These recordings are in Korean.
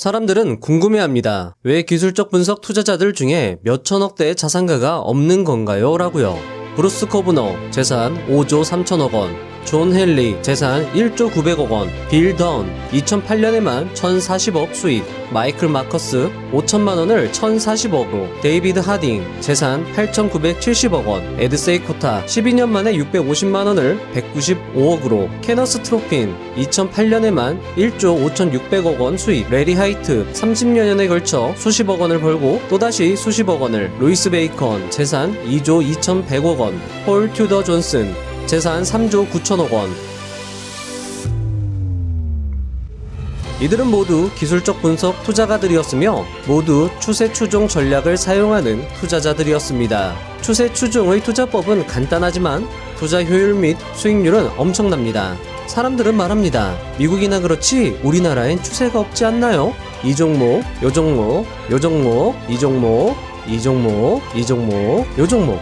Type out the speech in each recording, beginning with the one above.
사람들은 궁금해합니다. 왜 기술적 분석 투자자들 중에 몇천억대의 자산가가 없는 건가요? 라고요. 브루스 코브너 재산 5조 3천억 원, 존 헨리 재산 1조 900억 원, 빌 던 2008년에만 1040억 수입, 마이클 마커스 5천만 원을 1040억으로, 데이비드 하딩 재산 8970억 원, 에드 세이코타 12년 만에 650만 원을 195억으로, 케너스 트로핀 2008년에만 1조 5600억 원 수입, 레리 하이트 30년에 걸쳐 수십억 원을 벌고 또다시 수십억 원을, 루이스 베이컨 재산 2조 2100억 원, 폴 튜더 존슨 재산 3조 9천억 원. 이들은 모두 기술적 분석 투자가들이었으며 모두 추세 추종 전략을 사용하는 투자자들이었습니다. 추세 추종의 투자법은 간단하지만 투자 효율 및 수익률은 엄청납니다. 사람들은 말합니다. 미국이나 그렇지 우리나라엔 추세가 없지 않나요? 이 종목, 요 종목, 요 종목, 이 종목, 이 종목, 이 종목, 요 종목,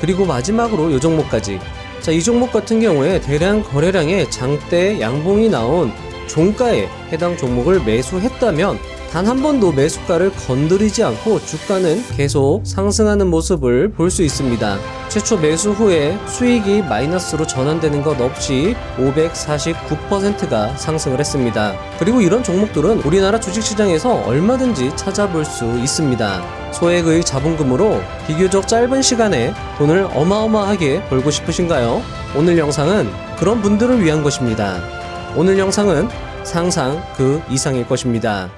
그리고 마지막으로 요 종목까지. 자, 이 종목 같은 경우에 대량 거래량의 장대 양봉이 나온 종가에 해당 종목을 매수했다면 단 한 번도 매수가를 건드리지 않고 주가는 계속 상승하는 모습을 볼 수 있습니다. 최초 매수 후에 수익이 마이너스로 전환되는 것 없이 549%가 상승을 했습니다. 그리고 이런 종목들은 우리나라 주식시장에서 얼마든지 찾아볼 수 있습니다. 소액의 자본금으로 비교적 짧은 시간에 돈을 어마어마하게 벌고 싶으신가요? 오늘 영상은 그런 분들을 위한 것입니다. 오늘 영상은 상상 그 이상일 것입니다.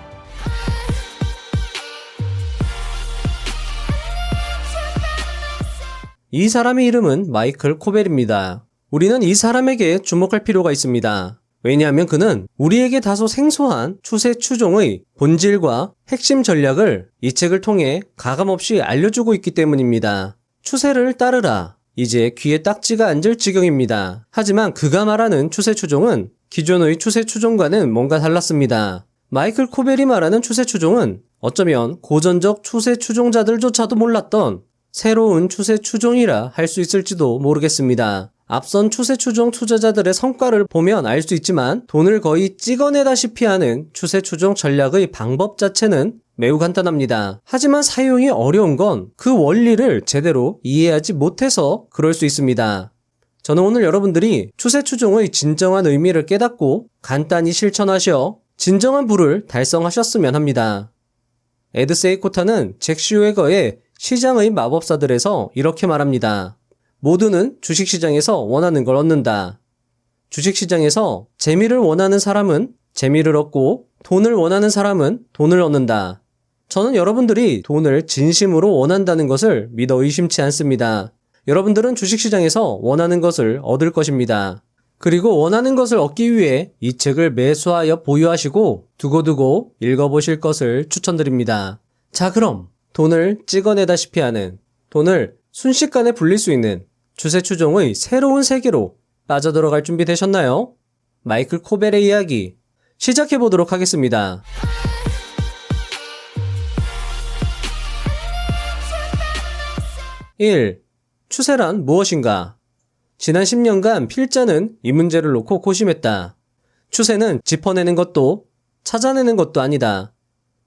이 사람의 이름은 마이클 코벨입니다. 우리는 이 사람에게 주목할 필요가 있습니다. 왜냐하면 그는 우리에게 다소 생소한 추세 추종의 본질과 핵심 전략을 이 책을 통해 가감없이 알려주고 있기 때문입니다. 추세를 따르라. 이제 귀에 딱지가 앉을 지경입니다. 하지만 그가 말하는 추세 추종은 기존의 추세 추종과는 뭔가 달랐습니다. 마이클 코벨이 말하는 추세 추종은 어쩌면 고전적 추세 추종자들조차도 몰랐던 새로운 추세 추종이라 할 수 있을지도 모르겠습니다. 앞선 추세 추종 투자자들의 성과를 보면 알 수 있지만 돈을 거의 찍어내다시피 하는 추세 추종 전략의 방법 자체는 매우 간단합니다. 하지만 사용이 어려운 건 그 원리를 제대로 이해하지 못해서 그럴 수 있습니다. 저는 오늘 여러분들이 추세 추종의 진정한 의미를 깨닫고 간단히 실천하셔 진정한 부를 달성하셨으면 합니다. 에드 세이코타는 잭 슈웨거의 시장의 마법사들에서 이렇게 말합니다. 모두는 주식시장에서 원하는 걸 얻는다. 주식시장에서 재미를 원하는 사람은 재미를 얻고 돈을 원하는 사람은 돈을 얻는다. 저는 여러분들이 돈을 진심으로 원한다는 것을 믿어 의심치 않습니다. 여러분들은 주식시장에서 원하는 것을 얻을 것입니다. 그리고 원하는 것을 얻기 위해 이 책을 매수하여 보유하시고 두고두고 읽어보실 것을 추천드립니다. 자, 그럼 돈을 찍어내다시피 하는, 돈을 순식간에 불릴 수 있는 추세 추종의 새로운 세계로 빠져들어갈 준비 되셨나요? 마이클 코벨의 이야기 시작해 보도록 하겠습니다. 1. 추세란 무엇인가? 지난 10년간 필자는 이 문제를 놓고 고심했다. 추세는 짚어내는 것도 찾아내는 것도 아니다.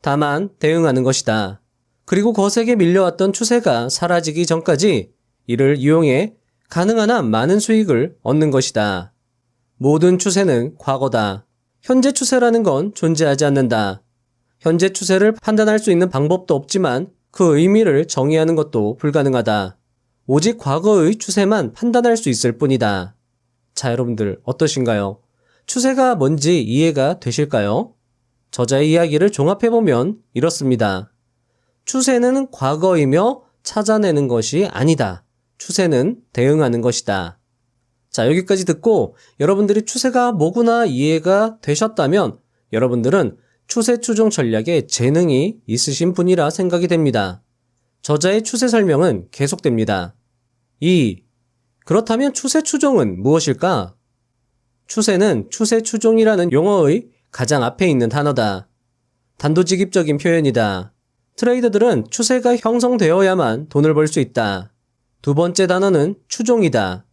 다만 대응하는 것이다. 그리고 거세게 밀려왔던 추세가 사라지기 전까지 이를 이용해 가능한 한 많은 수익을 얻는 것이다. 모든 추세는 과거다. 현재 추세라는 건 존재하지 않는다. 현재 추세를 판단할 수 있는 방법도 없지만 그 의미를 정의하는 것도 불가능하다. 오직 과거의 추세만 판단할 수 있을 뿐이다. 자, 여러분들 어떠신가요? 추세가 뭔지 이해가 되실까요? 저자의 이야기를 종합해보면 이렇습니다. 추세는 과거이며 찾아내는 것이 아니다. 추세는 대응하는 것이다. 자, 여기까지 듣고 여러분들이 추세가 뭐구나 이해가 되셨다면 여러분들은 추세 추종 전략에 재능이 있으신 분이라 생각이 됩니다. 저자의 추세 설명은 계속됩니다. 2. 그렇다면 추세 추종은 무엇일까? 추세는 추세 추종이라는 용어의 가장 앞에 있는 단어다. 단도직입적인 표현이다. 트레이더들은 추세가 형성되어야만 돈을 벌 수 있다. 두 번째 단어는 추종이다.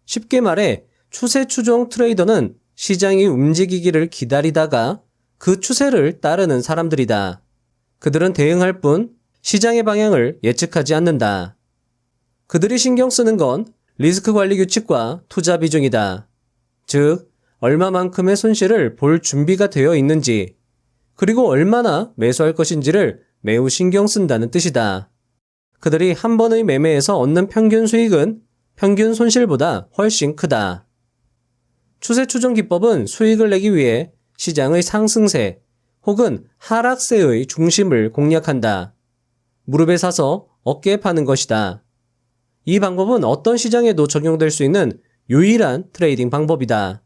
쉽게 말해 추세 추종 트레이더는 시장이 움직이기를 기다리다가 그 추세를 따르는 사람들이다. 그들은 대응할 뿐 시장의 방향을 예측하지 않는다. 그들이 신경 쓰는 건 리스크 관리 규칙과 투자 비중이다. 즉, 얼마만큼의 손실을 볼 준비가 되어 있는지, 그리고 얼마나 매수할 것인지를 매우 신경 쓴다는 뜻이다. 그들이 한 번의 매매에서 얻는 평균 수익은 평균 손실보다 훨씬 크다. 추세 추종 기법은 수익을 내기 위해 시장의 상승세 혹은 하락세의 중심을 공략한다. 무릎에 사서 어깨에 파는 것이다. 이 방법은 어떤 시장에도 적용될 수 있는 유일한 트레이딩 방법이다.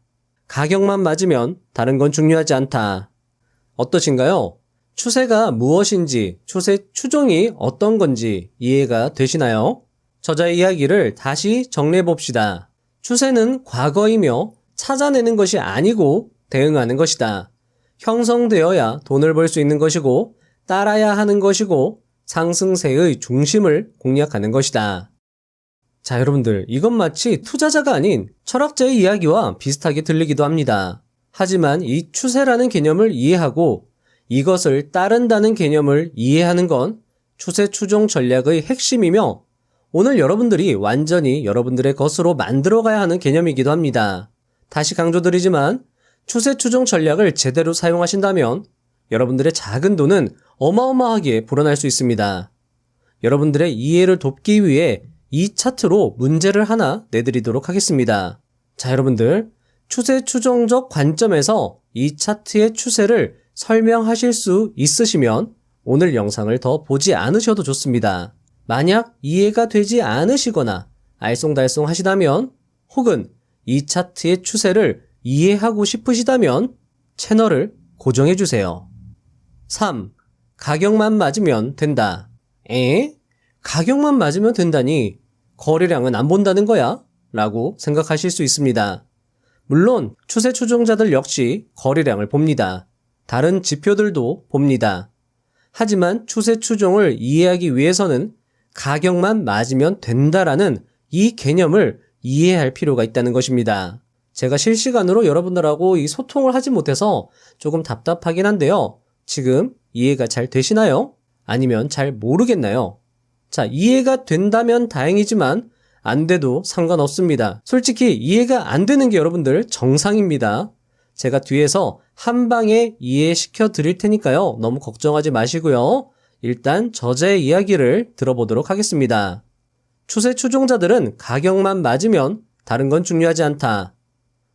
가격만 맞으면 다른 건 중요하지 않다. 어떠신가요? 추세가 무엇인지, 추세 추종이 어떤 건지 이해가 되시나요? 저자의 이야기를 다시 정리해 봅시다. 추세는 과거이며 찾아내는 것이 아니고 대응하는 것이다. 형성되어야 돈을 벌 수 있는 것이고 따라야 하는 것이고 상승세의 중심을 공략하는 것이다. 자, 여러분들, 이건 마치 투자자가 아닌 철학자의 이야기와 비슷하게 들리기도 합니다. 하지만 이 추세라는 개념을 이해하고 이것을 따른다는 개념을 이해하는 건 추세 추종 전략의 핵심이며 오늘 여러분들이 완전히 여러분들의 것으로 만들어가야 하는 개념이기도 합니다. 다시 강조드리지만 추세 추종 전략을 제대로 사용하신다면 여러분들의 작은 돈은 어마어마하게 불어날 수 있습니다. 여러분들의 이해를 돕기 위해 이 차트로 문제를 하나 내드리도록 하겠습니다. 자, 여러분들, 추세 추종적 관점에서 이 차트의 추세를 설명하실 수 있으시면 오늘 영상을 더 보지 않으셔도 좋습니다. 만약 이해가 되지 않으시거나 알쏭달쏭 하시다면 혹은 이 차트의 추세를 이해하고 싶으시다면 채널을 고정해주세요. 3. 가격만 맞으면 된다. 가격만 맞으면 된다니 거래량은 안 본다는 거야? 라고 생각하실 수 있습니다. 물론 추세 추종자들 역시 거래량을 봅니다. 다른 지표들도 봅니다. 하지만 추세 추종을 이해하기 위해서는 가격만 맞으면 된다라는 이 개념을 이해할 필요가 있다는 것입니다. 제가 실시간으로 여러분들하고 이 소통을 하지 못해서 조금 답답하긴 한데요. 지금 이해가 잘 되시나요? 아니면 잘 모르겠나요? 자, 이해가 된다면 다행이지만 안 돼도 상관없습니다. 솔직히 이해가 안 되는 게 여러분들 정상입니다. 제가 뒤에서 한 방에 이해시켜 드릴 테니까요. 너무 걱정하지 마시고요. 일단 저자의 이야기를 들어보도록 하겠습니다. 추세 추종자들은 가격만 맞으면 다른 건 중요하지 않다.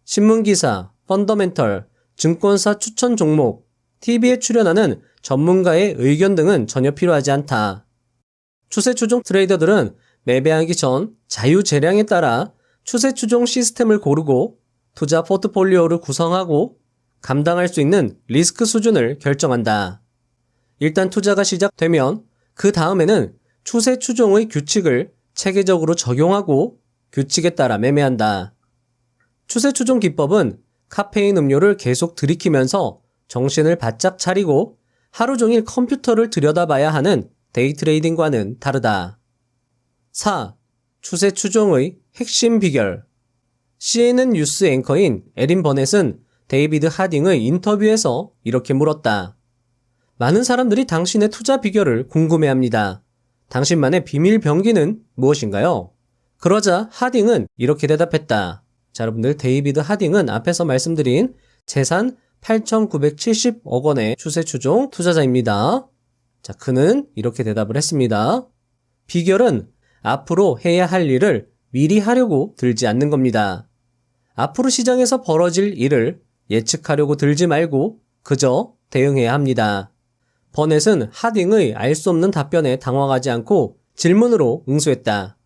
신문기사, 펀더멘털, 증권사 추천 종목, TV에 출연하는 전문가의 의견 등은 전혀 필요하지 않다. 추세 추종 트레이더들은 매매하기 전 자유재량에 따라 추세 추종 시스템을 고르고 투자 포트폴리오를 구성하고 감당할 수 있는 리스크 수준을 결정한다. 일단 투자가 시작되면 그 다음에는 추세 추종의 규칙을 체계적으로 적용하고 규칙에 따라 매매한다. 추세 추종 기법은 카페인 음료를 계속 들이키면서 정신을 바짝 차리고 하루 종일 컴퓨터를 들여다봐야 하는 데이 트레이딩과는 다르다. 4. 추세 추종의 핵심 비결. CNN 뉴스 앵커인 에린 버넷은 데이비드 하딩의 인터뷰에서 이렇게 물었다. 많은 사람들이 당신의 투자 비결을 궁금해합니다. 당신만의 비밀 병기는 무엇인가요? 그러자 하딩은 이렇게 대답했다. 자, 여러분들, 데이비드 하딩은 앞에서 말씀드린 재산 8,970억 원의 추세 추종 투자자입니다. 자, 그는 이렇게 대답을 했습니다. 비결은 앞으로 해야 할 일을 미리 하려고 들지 않는 겁니다. 앞으로 시장에서 벌어질 일을 예측하려고 들지 말고 그저 대응해야 합니다. 버넷은 하딩의 알 수 없는 답변에 당황하지 않고 질문으로 응수했다.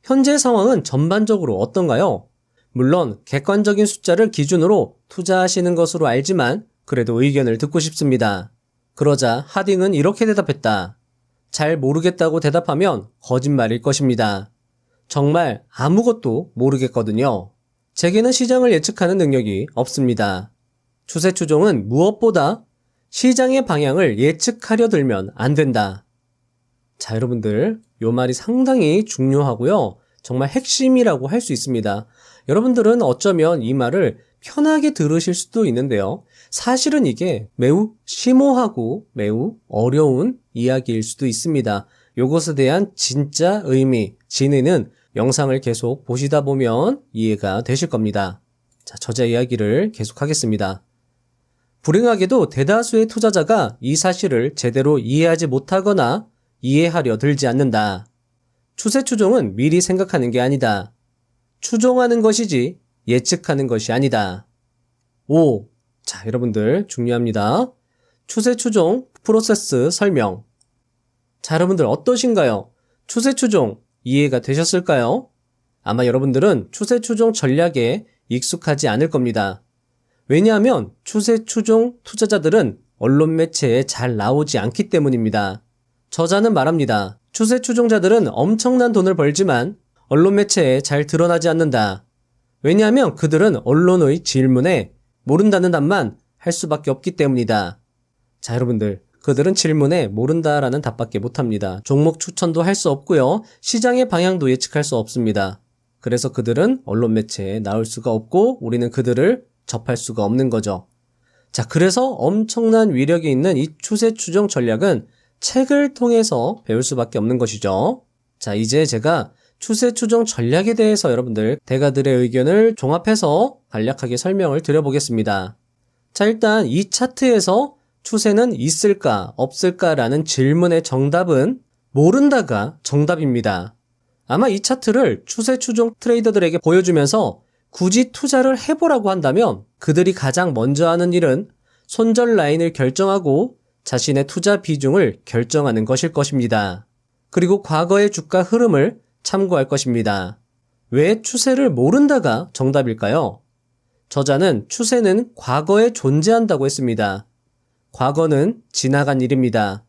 현재 상황은 전반적으로 어떤가요? 물론 객관적인 숫자를 기준으로 투자하시는 것으로 알지만 그래도 의견을 듣고 싶습니다. 그러자 하딩은 이렇게 대답했다. 잘 모르겠다고 대답하면 거짓말일 것입니다. 정말 아무것도 모르겠거든요. 제게는 시장을 예측하는 능력이 없습니다. 추세 추종은 무엇보다 시장의 방향을 예측하려 들면 안 된다. 자, 여러분들, 요 말이 상당히 중요하고요. 정말 핵심이라고 할 수 있습니다. 여러분들은 어쩌면 이 말을 편하게 들으실 수도 있는데요. 사실은 이게 매우 심오하고 매우 어려운 이야기일 수도 있습니다. 요것에 대한 진짜 의미, 진의는 영상을 계속 보시다 보면 이해가 되실 겁니다. 자, 저자 이야기를 계속하겠습니다. 불행하게도 대다수의 투자자가 이 사실을 제대로 이해하지 못하거나 이해하려 들지 않는다. 추세 추종은 미리 생각하는 게 아니다. 추종하는 것이지 예측하는 것이 아니다. 5. 자, 여러분들 중요합니다. 추세 추종 프로세스 설명. 자, 여러분들 어떠신가요? 추세 추종 이해가 되셨을까요? 아마 여러분들은 추세 추종 전략에 익숙하지 않을 겁니다. 왜냐하면 추세 추종 투자자들은 언론 매체에 잘 나오지 않기 때문입니다. 저자는 말합니다. 추세 추종자들은 엄청난 돈을 벌지만 언론 매체에 잘 드러나지 않는다. 왜냐하면 그들은 언론의 질문에 모른다는 답만 할 수밖에 없기 때문이다. 자, 여러분들, 그들은 질문에 모른다라는 답밖에 못합니다. 종목 추천도 할 수 없고요. 시장의 방향도 예측할 수 없습니다. 그래서 그들은 언론 매체에 나올 수가 없고 우리는 그들을 접할 수가 없는 거죠. 자, 그래서 엄청난 위력이 있는 이 추세 추종 전략은 책을 통해서 배울 수밖에 없는 것이죠. 자, 이제 제가 추세 추종 전략에 대해서 여러분들 대가들의 의견을 종합해서 간략하게 설명을 드려보겠습니다. 자, 일단 이 차트에서 추세는 있을까 없을까라는 질문의 정답은 모른다가 정답입니다. 아마 이 차트를 추세 추종 트레이더들에게 보여주면서 굳이 투자를 해보라고 한다면 그들이 가장 먼저 하는 일은 손절 라인을 결정하고 자신의 투자 비중을 결정하는 것일 것입니다. 그리고 과거의 주가 흐름을 참고할 것입니다. 왜 추세를 모른다가 정답일까요? 저자는 추세는 과거에 존재한다고 했습니다. 과거는 지나간 일입니다.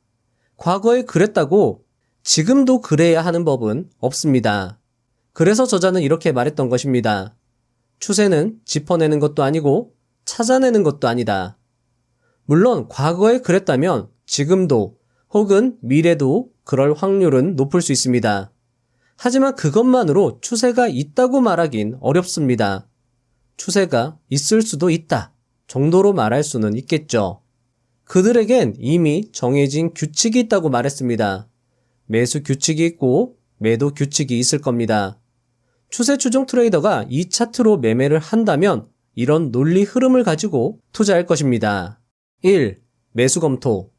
과거에 그랬다고 지금도 그래야 하는 법은 없습니다. 그래서 저자는 이렇게 말했던 것입니다. 추세는 짚어내는 것도 아니고 찾아내는 것도 아니다. 물론 과거에 그랬다면 지금도 혹은 미래도 그럴 확률은 높을 수 있습니다. 하지만 그것만으로 추세가 있다고 말하긴 어렵습니다. 추세가 있을 수도 있다 정도로 말할 수는 있겠죠. 그들에겐 이미 정해진 규칙이 있다고 말했습니다. 매수 규칙이 있고 매도 규칙이 있을 겁니다. 추세 추종 트레이더가 이 차트로 매매를 한다면 이런 논리 흐름을 가지고 투자할 것입니다. 1. 매수 검토.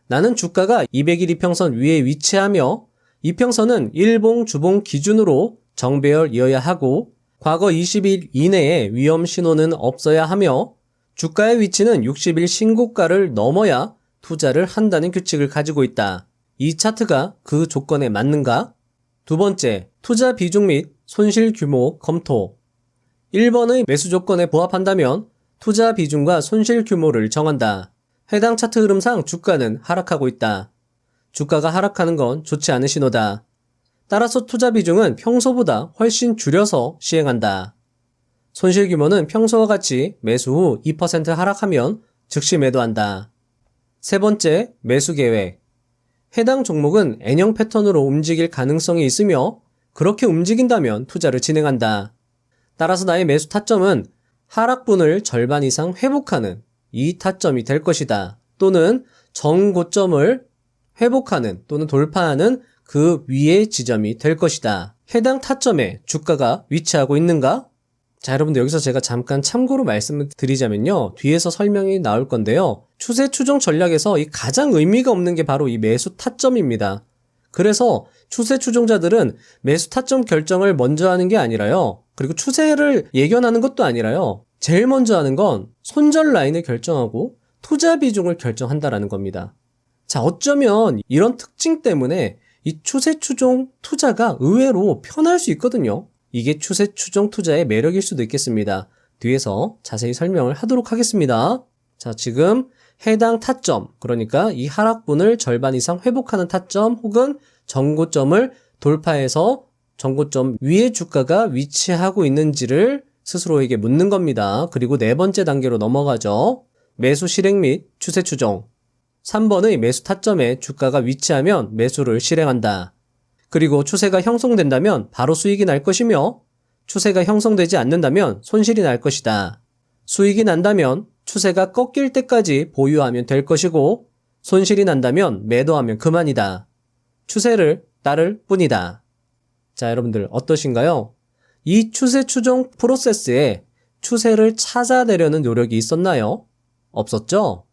나는 주가가 200일 이평선 위에 위치하며 이평선은 일봉, 주봉 기준으로 정배열이어야 하고 과거 20일 이내에 위험 신호는 없어야 하며 주가의 위치는 60일 신고가를 넘어야 투자를 한다는 규칙을 가지고 있다. 이 차트가 그 조건에 맞는가? 두 번째, 투자 비중 및 손실 규모 검토. 1번의 매수 조건에 부합한다면 투자 비중과 손실 규모를 정한다. 해당 차트 흐름상 주가는 하락하고 있다. 주가가 하락하는 건 좋지 않은 신호다. 따라서 투자 비중은 평소보다 훨씬 줄여서 시행한다. 손실 규모는 평소와 같이 매수 후 2% 하락하면 즉시 매도한다. 세 번째, 매수 계획. 해당 종목은 N형 패턴으로 움직일 가능성이 있으며 그렇게 움직인다면 투자를 진행한다. 따라서 나의 매수 타점은 하락분을 절반 이상 회복하는 이 타점이 될 것이다. 또는 정고점을 회복하는 또는 돌파하는 그 위의 지점이 될 것이다. 해당 타점에 주가가 위치하고 있는가? 자, 여러분들 여기서 제가 잠깐 참고로 말씀을 드리자면요. 뒤에서 설명이 나올 건데요. 추세 추종 전략에서 이 가장 의미가 없는 게 바로 이 매수 타점입니다. 그래서 추세 추종자들은 매수 타점 결정을 먼저 하는 게 아니라요. 그리고 추세를 예견하는 것도 아니라요. 제일 먼저 하는 건 손절 라인을 결정하고 투자 비중을 결정한다라는 겁니다. 자, 어쩌면 이런 특징 때문에 이 추세 추종 투자가 의외로 편할 수 있거든요. 이게 추세 추종 투자의 매력일 수도 있겠습니다. 뒤에서 자세히 설명을 하도록 하겠습니다. 자, 지금 해당 타점, 그러니까 이 하락분을 절반 이상 회복하는 타점 혹은 정고점을 돌파해서 정고점 위에 주가가 위치하고 있는지를 스스로에게 묻는 겁니다. 그리고 네 번째 단계로 넘어가죠. 매수 실행 및 추세 추종. 3번의 매수 타점에 주가가 위치하면 매수를 실행한다. 그리고 추세가 형성된다면 바로 수익이 날 것이며 추세가 형성되지 않는다면 손실이 날 것이다. 수익이 난다면 추세가 꺾일 때까지 보유하면 될 것이고 손실이 난다면 매도하면 그만이다. 추세를 따를 뿐이다. 자, 여러분들 어떠신가요? 이 추세 추종 프로세스에 추세를 찾아내려는 노력이 있었나요? 없었죠?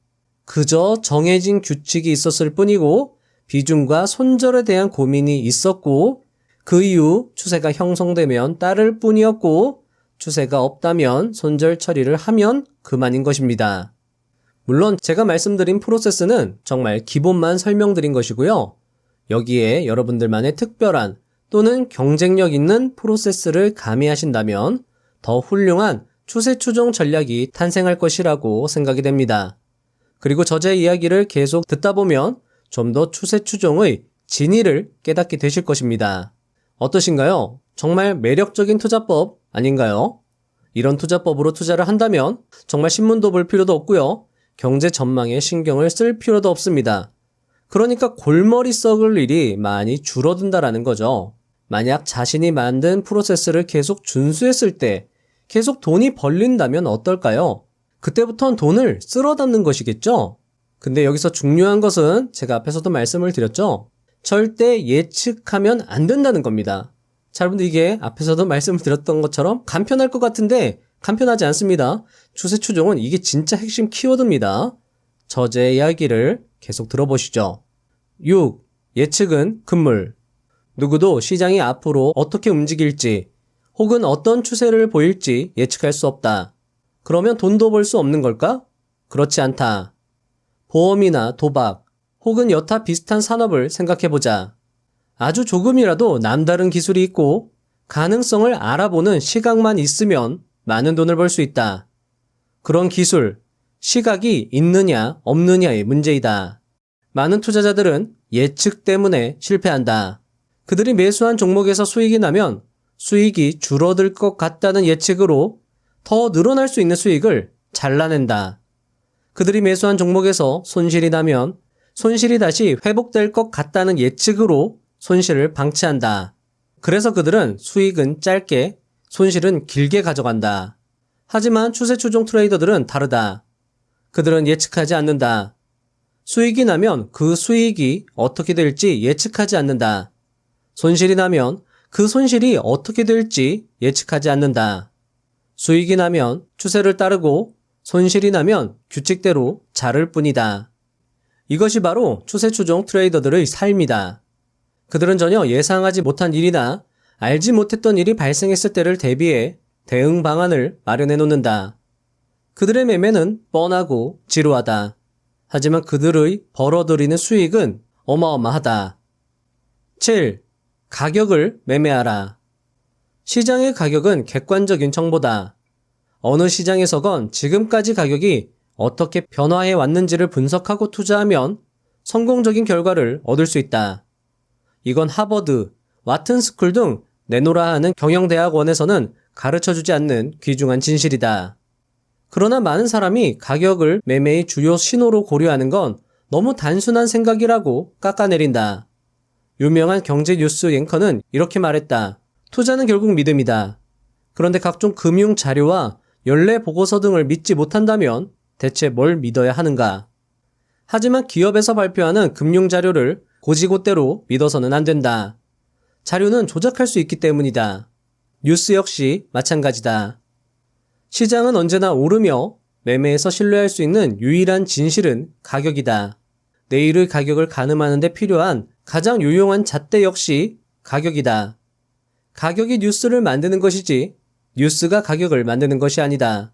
그저 정해진 규칙이 있었을 뿐이고 비중과 손절에 대한 고민이 있었고 그 이후 추세가 형성되면 따를 뿐이었고 추세가 없다면 손절 처리를 하면 그만인 것입니다. 물론 제가 말씀드린 프로세스는 정말 기본만 설명드린 것이고요. 여기에 여러분들만의 특별한 또는 경쟁력 있는 프로세스를 가미하신다면 더 훌륭한 추세 추종 전략이 탄생할 것이라고 생각이 됩니다. 그리고 저자의 이야기를 계속 듣다 보면 좀 더 추세 추종의 진리를 깨닫게 되실 것입니다. 어떠신가요? 정말 매력적인 투자법 아닌가요? 이런 투자법으로 투자를 한다면 정말 신문도 볼 필요도 없고요. 경제 전망에 신경을 쓸 필요도 없습니다. 그러니까 골머리 썩을 일이 많이 줄어든다라는 거죠. 만약 자신이 만든 프로세스를 계속 준수했을 때 계속 돈이 벌린다면 어떨까요? 그때부터는 돈을 쓸어 담는 것이겠죠? 근데 여기서 중요한 것은 제가 앞에서도 말씀을 드렸죠? 절대 예측하면 안 된다는 겁니다. 자, 여러분들 이게 앞에서도 말씀을 드렸던 것처럼 간편할 것 같은데 간편하지 않습니다. 추세 추종은 이게 진짜 핵심 키워드입니다. 저자의 이야기를 계속 들어보시죠. 6. 예측은 금물. 누구도 시장이 앞으로 어떻게 움직일지 혹은 어떤 추세를 보일지 예측할 수 없다. 그러면 돈도 벌 수 없는 걸까? 그렇지 않다. 보험이나 도박 혹은 여타 비슷한 산업을 생각해보자. 아주 조금이라도 남다른 기술이 있고 가능성을 알아보는 시각만 있으면 많은 돈을 벌 수 있다. 그런 기술, 시각이 있느냐 없느냐의 문제이다. 많은 투자자들은 예측 때문에 실패한다. 그들이 매수한 종목에서 수익이 나면 수익이 줄어들 것 같다는 예측으로 더 늘어날 수 있는 수익을 잘라낸다. 그들이 매수한 종목에서 손실이 나면 손실이 다시 회복될 것 같다는 예측으로 손실을 방치한다. 그래서 그들은 수익은 짧게, 손실은 길게 가져간다. 하지만 추세 추종 트레이더들은 다르다. 그들은 예측하지 않는다. 수익이 나면 그 수익이 어떻게 될지 예측하지 않는다. 손실이 나면 그 손실이 어떻게 될지 예측하지 않는다. 수익이 나면 추세를 따르고 손실이 나면 규칙대로 자를 뿐이다. 이것이 바로 추세 추종 트레이더들의 삶이다. 그들은 전혀 예상하지 못한 일이나 알지 못했던 일이 발생했을 때를 대비해 대응 방안을 마련해 놓는다. 그들의 매매는 뻔하고 지루하다. 하지만 그들의 벌어들이는 수익은 어마어마하다. 7. 가격을 매매하라. 시장의 가격은 객관적인 정보다. 어느 시장에서건 지금까지 가격이 어떻게 변화해 왔는지를 분석하고 투자하면 성공적인 결과를 얻을 수 있다. 이건 하버드, 와튼스쿨 등 내노라 하는 경영대학원에서는 가르쳐주지 않는 귀중한 진실이다. 그러나 많은 사람이 가격을 매매의 주요 신호로 고려하는 건 너무 단순한 생각이라고 깎아내린다. 유명한 경제 뉴스 앵커는 이렇게 말했다. 투자는 결국 믿음이다. 그런데 각종 금융 자료와 연례 보고서 등을 믿지 못한다면 대체 뭘 믿어야 하는가? 하지만 기업에서 발표하는 금융 자료를 고지고대로 믿어서는 안 된다. 자료는 조작할 수 있기 때문이다. 뉴스 역시 마찬가지다. 시장은 언제나 오르며 매매에서 신뢰할 수 있는 유일한 진실은 가격이다. 내일의 가격을 가늠하는 데 필요한 가장 유용한 잣대 역시 가격이다. 가격이 뉴스를 만드는 것이지 뉴스가 가격을 만드는 것이 아니다.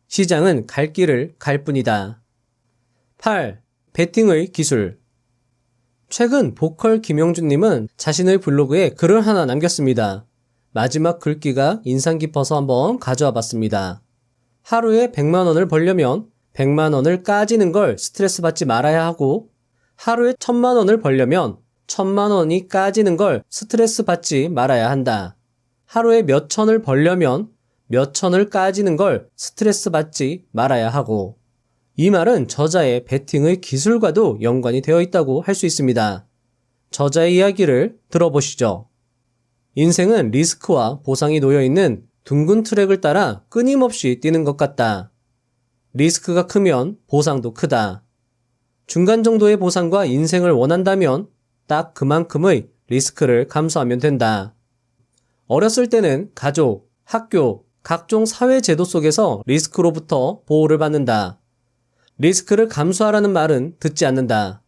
시장은 갈 길을 갈 뿐이다. 8. 베팅의 기술. 최근 보컬 김영준님은 자신의 블로그에 글을 하나 남겼습니다. 마지막 글귀가 인상 깊어서 한번 가져와 봤습니다. 하루에 100만 원을 벌려면 100만 원을 까지는 걸 스트레스 받지 말아야 하고 하루에 1000만 원을 벌려면 1000만 원이 까지는 걸 스트레스 받지 말아야 한다. 하루에 몇 천을 벌려면 몇 천을 까지는 걸 스트레스 받지 말아야 하고 이 말은 저자의 베팅의 기술과도 연관이 되어 있다고 할 수 있습니다. 저자의 이야기를 들어보시죠. 인생은 리스크와 보상이 놓여있는 둥근 트랙을 따라 끊임없이 뛰는 것 같다. 리스크가 크면 보상도 크다. 중간 정도의 보상과 인생을 원한다면 딱 그만큼의 리스크를 감수하면 된다. 어렸을 때는 가족, 학교, 각종 사회 제도 속에서 리스크로부터 보호를 받는다. 리스크를 감수하라는 말은 듣지 않는다.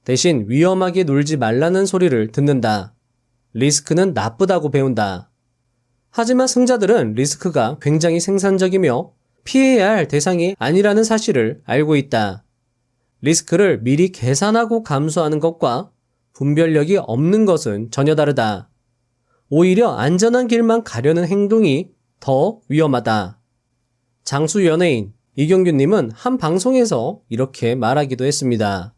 대신 위험하게 놀지 말라는 소리를 듣는다. 리스크는 나쁘다고 배운다. 하지만 승자들은 리스크가 굉장히 생산적이며 피해야 할 대상이 아니라는 사실을 알고 있다. 리스크를 미리 계산하고 감수하는 것과 분별력이 없는 것은 전혀 다르다. 오히려 안전한 길만 가려는 행동이 더 위험하다. 장수 연예인 이경규님은 한 방송에서 이렇게 말하기도 했습니다.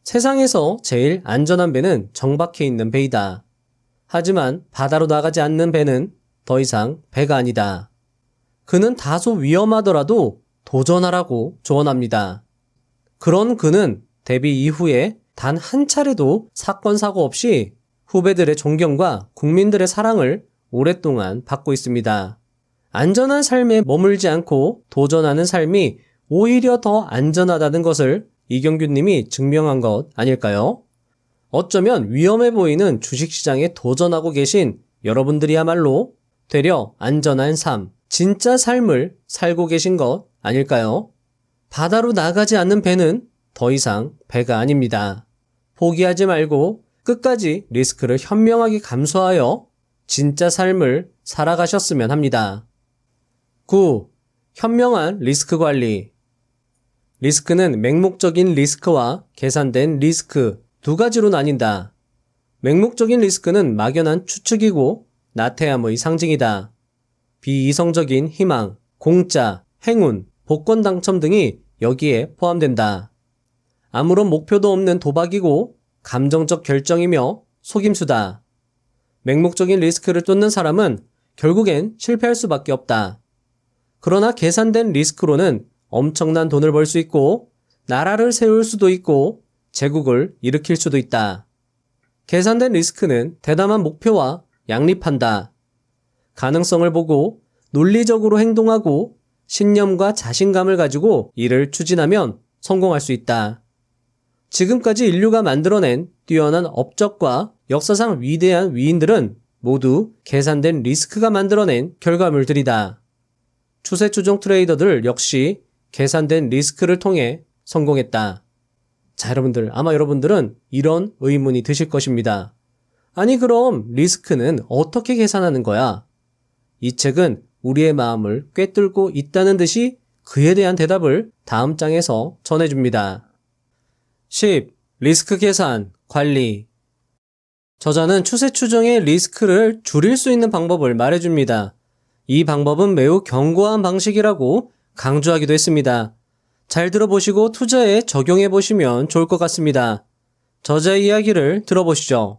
세상에서 제일 안전한 배는 정박해 있는 배이다. 하지만 바다로 나가지 않는 배는 더 이상 배가 아니다. 그는 다소 위험하더라도 도전하라고 조언합니다. 그런 그는 데뷔 이후에 단 한 차례도 사건 사고 없이 후배들의 존경과 국민들의 사랑을 오랫동안 받고 있습니다. 안전한 삶에 머물지 않고 도전하는 삶이 오히려 더 안전하다는 것을 이경규님이 증명한 것 아닐까요? 어쩌면 위험해 보이는 주식시장에 도전하고 계신 여러분들이야말로 되려 안전한 삶, 진짜 삶을 살고 계신 것 아닐까요? 바다로 나가지 않는 배는 더 이상 배가 아닙니다. 포기하지 말고 끝까지 리스크를 현명하게 감수하여 진짜 삶을 살아가셨으면 합니다. 9. 현명한 리스크 관리. 리스크는 맹목적인 리스크와 계산된 리스크 두 가지로 나뉜다. 맹목적인 리스크는 막연한 추측이고 나태함의 상징이다. 비이성적인 희망, 공짜, 행운, 복권 당첨 등이 여기에 포함된다. 아무런 목표도 없는 도박이고 감정적 결정이며 속임수다. 맹목적인 리스크를 쫓는 사람은 결국엔 실패할 수밖에 없다. 그러나 계산된 리스크로는 엄청난 돈을 벌 수 있고 나라를 세울 수도 있고 제국을 일으킬 수도 있다. 계산된 리스크는 대담한 목표와 양립한다. 가능성을 보고 논리적으로 행동하고 신념과 자신감을 가지고 이를 추진하면 성공할 수 있다. 지금까지 인류가 만들어낸 뛰어난 업적과 역사상 위대한 위인들은 모두 계산된 리스크가 만들어낸 결과물들이다. 추세 추종 트레이더들 역시 계산된 리스크를 통해 성공했다. 자, 여러분들, 아마 여러분들은 이런 의문이 드실 것입니다. 아니, 그럼 리스크는 어떻게 계산하는 거야? 이 책은 우리의 마음을 꿰뚫고 있다는 듯이 그에 대한 대답을 다음 장에서 전해줍니다. 10. 리스크 계산, 관리. 저자는 추세 추종의 리스크를 줄일 수 있는 방법을 말해줍니다. 이 방법은 매우 견고한 방식이라고 강조하기도 했습니다. 잘 들어보시고 투자에 적용해보시면 좋을 것 같습니다. 저자의 이야기를 들어보시죠.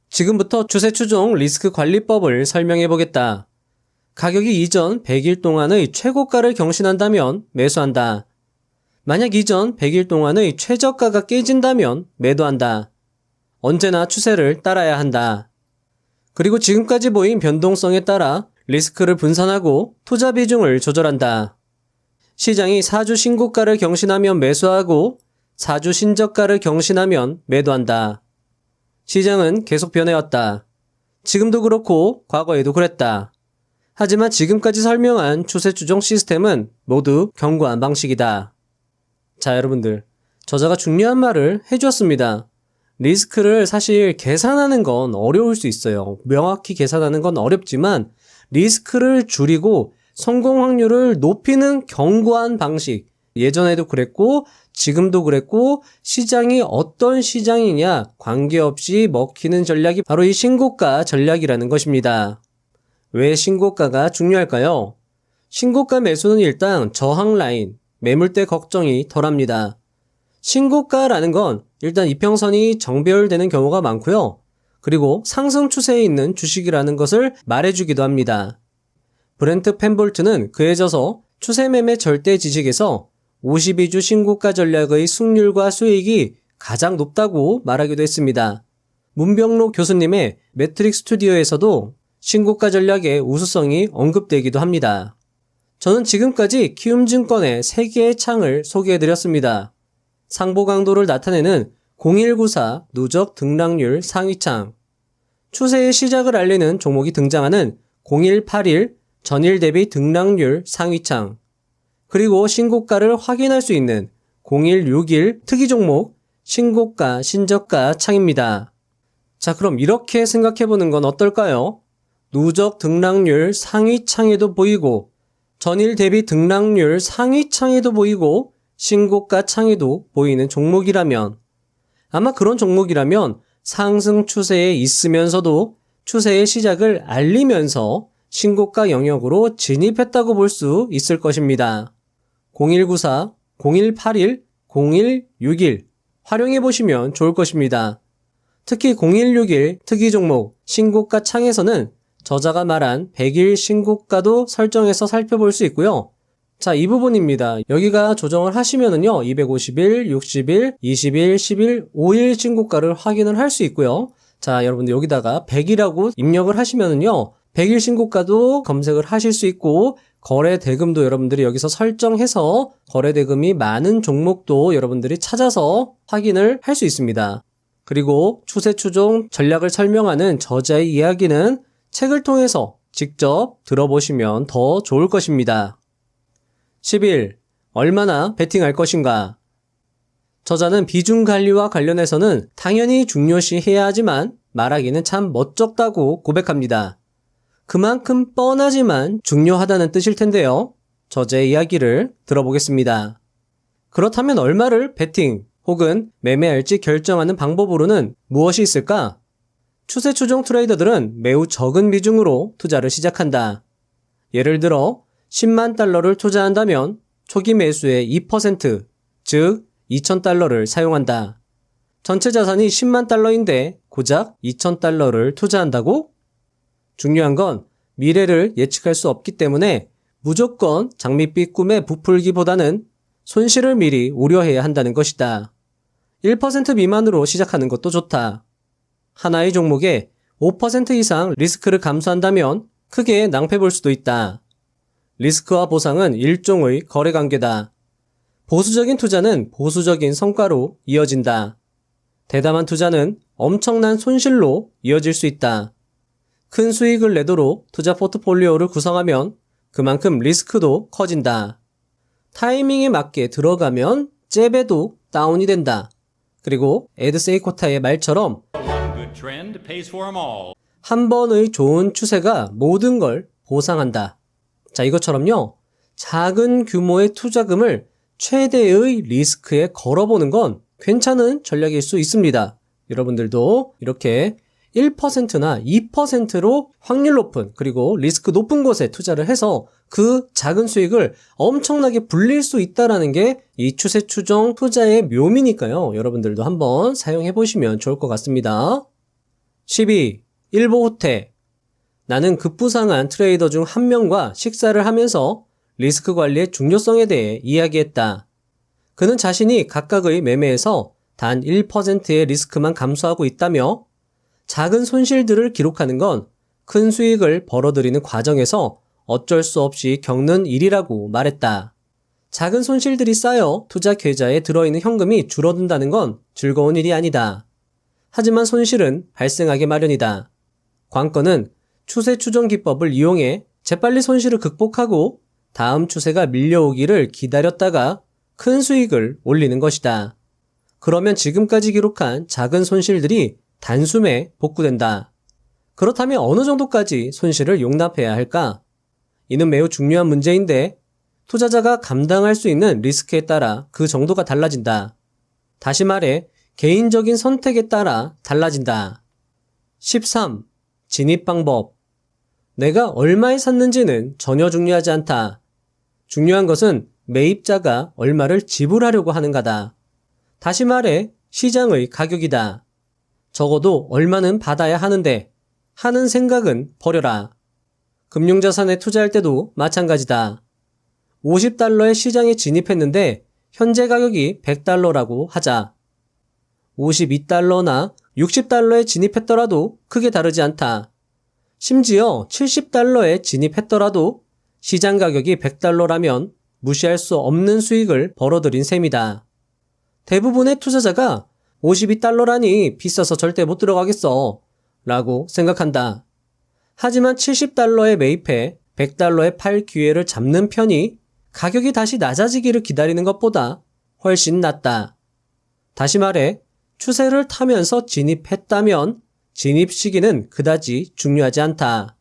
지금부터 추세 추종 리스크 관리법을 설명해보겠다. 가격이 이전 100일 동안의 최고가를 경신한다면 매수한다. 만약 이전 100일 동안의 최저가가 깨진다면 매도한다. 언제나 추세를 따라야 한다. 그리고 지금까지 보인 변동성에 따라 리스크를 분산하고 투자 비중을 조절한다. 시장이 4주 신고가를 경신하면 매수하고 4주 신저가를 경신하면 매도한다. 시장은 계속 변해왔다. 지금도 그렇고 과거에도 그랬다. 하지만 지금까지 설명한 추세 추종 시스템은 모두 견고한 방식이다. 자, 여러분들, 저자가 중요한 말을 해주었습니다. 리스크를 사실 계산하는 건 어려울 수 있어요. 명확히 계산하는 건 어렵지만 리스크를 줄이고 성공 확률을 높이는 견고한 방식, 예전에도 그랬고 지금도 그랬고 시장이 어떤 시장이냐 관계없이 먹히는 전략이 바로 이 신고가 전략이라는 것입니다. 왜 신고가가 중요할까요? 신고가 매수는 일단 저항 라인, 매물대 걱정이 덜합니다. 신고가라는 건 일단 이평선이 정배열되는 경우가 많고요. 그리고 상승 추세에 있는 주식이라는 것을 말해주기도 합니다. 브렌트 펜볼트는 그에 져서 추세매매 절대 지식에서 52주 신고가 전략의 승률과 수익이 가장 높다고 말하기도 했습니다. 문병록 교수님의 매트릭 스튜디오에서도 신고가 전략의 우수성이 언급되기도 합니다. 저는 지금까지 키움증권의 3개의 창을 소개해드렸습니다. 상보 강도를 나타내는 0194 누적 등락률 상위창, 추세의 시작을 알리는 종목이 등장하는 0181 전일 대비 등락률 상위창, 그리고 신고가를 확인할 수 있는 0161 특이 종목 신고가 신저가 창입니다. 자, 그럼 이렇게 생각해보는 건 어떨까요? 누적 등락률 상위창에도 보이고 전일 대비 등락률 상위창에도 보이고 신고가 창에도 보이는 종목이라면, 아마 그런 종목이라면 상승 추세에 있으면서도 추세의 시작을 알리면서 신고가 영역으로 진입했다고 볼 수 있을 것입니다. 0194, 0181, 0161 활용해보시면 좋을 것입니다. 특히 0161 특이 종목 신고가 창에서는 저자가 말한 100일 신고가도 설정해서 살펴볼 수 있고요. 자, 이 부분입니다. 여기가 조정을 하시면은요, 250일, 60일, 20일, 10일, 5일 신고가를 확인을 할 수 있고요. 자, 여러분들 여기다가 100이라고 입력을 하시면은요, 100일 신고가도 검색을 하실 수 있고, 거래 대금도 여러분들이 여기서 설정해서 거래 대금이 많은 종목도 여러분들이 찾아서 확인을 할 수 있습니다. 그리고 추세 추종 전략을 설명하는 저자의 이야기는 책을 통해서 직접 들어보시면 더 좋을 것입니다. 11. 얼마나 베팅할 것인가? 저자는 비중 관리와 관련해서는 당연히 중요시해야 하지만 말하기는 참 멋쩍다고 고백합니다. 그만큼 뻔하지만 중요하다는 뜻일 텐데요. 저자의 이야기를 들어보겠습니다. 그렇다면 얼마를 베팅 혹은 매매할지 결정하는 방법으로는 무엇이 있을까? 추세 추종 트레이더들은 매우 적은 비중으로 투자를 시작한다. 예를 들어 10만 달러를 투자한다면 초기 매수의 2%, 즉 2,000달러를 사용한다. 전체 자산이 10만 달러인데 고작 2,000달러를 투자한다고? 중요한 건 미래를 예측할 수 없기 때문에 무조건 장밋빛 꿈에 부풀기보다는 손실을 미리 우려해야 한다는 것이다. 1% 미만으로 시작하는 것도 좋다. 하나의 종목에 5% 이상 리스크를 감수한다면 크게 낭패 볼 수도 있다. 리스크와 보상은 일종의 거래관계다. 보수적인 투자는 보수적인 성과로 이어진다. 대담한 투자는 엄청난 손실로 이어질 수 있다. 큰 수익을 내도록 투자 포트폴리오를 구성하면 그만큼 리스크도 커진다. 타이밍에 맞게 들어가면 잽에도 다운이 된다. 그리고 에드 세이코타의 말처럼 한 번의 좋은 추세가 모든 걸 보상한다. 자, 이것처럼요, 작은 규모의 투자금을 최대의 리스크에 걸어보는 건 괜찮은 전략일 수 있습니다. 여러분들도 이렇게 1%나 2%로 확률 높은 그리고 리스크 높은 곳에 투자를 해서 그 작은 수익을 엄청나게 불릴 수 있다는 게 이 추세 추종 투자의 묘미니까요. 여러분들도 한번 사용해 보시면 좋을 것 같습니다. 12. 일보 후퇴. 나는 급부상한 트레이더 중 한 명과 식사를 하면서 리스크 관리의 중요성에 대해 이야기했다. 그는 자신이 각각의 매매에서 단 1%의 리스크만 감수하고 있다며 작은 손실들을 기록하는 건 큰 수익을 벌어들이는 과정에서 어쩔 수 없이 겪는 일이라고 말했다. 작은 손실들이 쌓여 투자 계좌에 들어있는 현금이 줄어든다는 건 즐거운 일이 아니다. 하지만 손실은 발생하기 마련이다. 관건은 추세 추종 기법을 이용해 재빨리 손실을 극복하고 다음 추세가 밀려오기를 기다렸다가 큰 수익을 올리는 것이다. 그러면 지금까지 기록한 작은 손실들이 단숨에 복구된다. 그렇다면 어느 정도까지 손실을 용납해야 할까? 이는 매우 중요한 문제인데 투자자가 감당할 수 있는 리스크에 따라 그 정도가 달라진다. 다시 말해 개인적인 선택에 따라 달라진다. 13. 진입 방법. 내가 얼마에 샀는지는 전혀 중요하지 않다. 중요한 것은 매입자가 얼마를 지불하려고 하는가다. 다시 말해 시장의 가격이다. 적어도 얼마는 받아야 하는데 하는 생각은 버려라. 금융자산에 투자할 때도 마찬가지다. 50달러에 시장에 진입했는데 현재 가격이 100달러라고 하자. 52달러나 60달러에 진입했더라도 크게 다르지 않다. 심지어 70달러에 진입했더라도 시장 가격이 100달러라면 무시할 수 없는 수익을 벌어들인 셈이다. 대부분의 투자자가 52달러라니 비싸서 절대 못 들어가겠어 라고 생각한다. 하지만 70달러에 매입해 100달러에 팔 기회를 잡는 편이 가격이 다시 낮아지기를 기다리는 것보다 훨씬 낫다. 다시 말해 추세를 타면서 진입했다면 진입 시기는 그다지 중요하지 않다.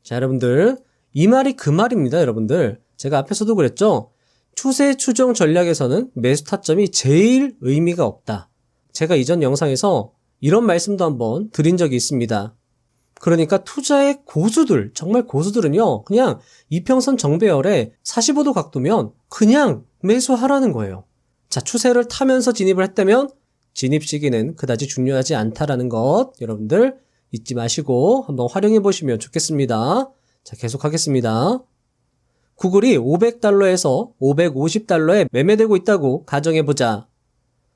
자, 여러분들, 이 말이 그 말입니다. 여러분들, 제가 앞에서도 그랬죠? 추세 추종 전략에서는 매수 타점이 제일 의미가 없다. 제가 이전 영상에서 이런 말씀도 한번 드린 적이 있습니다. 그러니까 투자의 고수들, 정말 고수들은요, 그냥 이평선 정배열에 45도 각도면 그냥 매수하라는 거예요. 자, 추세를 타면서 진입을 했다면 진입 시기는 그다지 중요하지 않다라는 것 여러분들 잊지 마시고 한번 활용해 보시면 좋겠습니다. 자, 계속하겠습니다. 구글이 500달러에서 550달러에 매매되고 있다고 가정해보자.